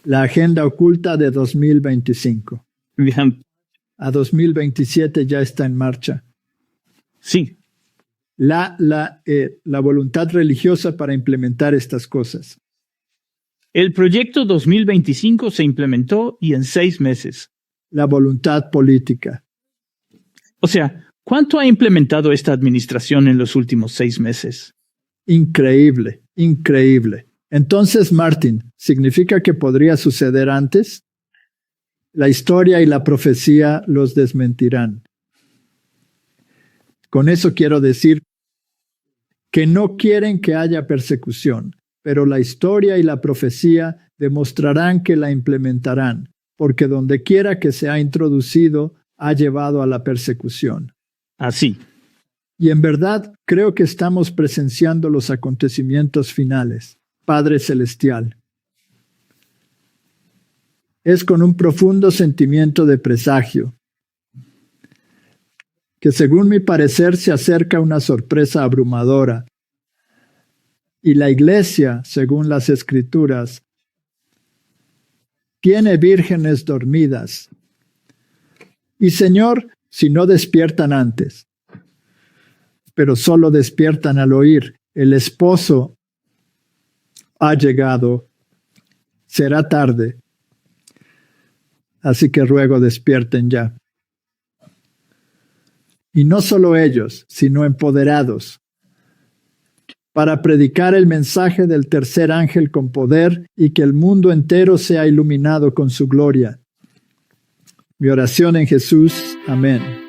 Speaker 1: La agenda oculta de 2025.
Speaker 2: Bien.
Speaker 1: A 2027 ya está en marcha.
Speaker 2: Sí.
Speaker 1: La voluntad religiosa para implementar estas cosas.
Speaker 2: El proyecto 2025 se implementó y en 6 meses.
Speaker 1: La voluntad política.
Speaker 2: O sea, ¿cuánto ha implementado esta administración en los últimos 6 meses?
Speaker 1: Increíble, increíble. Entonces, Martin, ¿significa que podría suceder antes? La historia y la profecía los desmentirán. Con eso quiero decir que no quieren que haya persecución, pero la historia y la profecía demostrarán que la implementarán, porque donde quiera que se ha introducido, ha llevado a la persecución.
Speaker 2: Así.
Speaker 1: Y en verdad creo que estamos presenciando los acontecimientos finales. Padre Celestial. Es con un profundo sentimiento de presagio que, según mi parecer, se acerca una sorpresa abrumadora. Y la Iglesia, según las Escrituras, tiene vírgenes dormidas. Y Señor, si no despiertan antes, pero solo despiertan al oír, el esposo ha llegado, será tarde. Así que ruego despierten ya. Y no solo ellos, sino empoderados, para predicar el mensaje del tercer ángel con poder y que el mundo entero sea iluminado con su gloria. Mi oración en Jesús. Amén.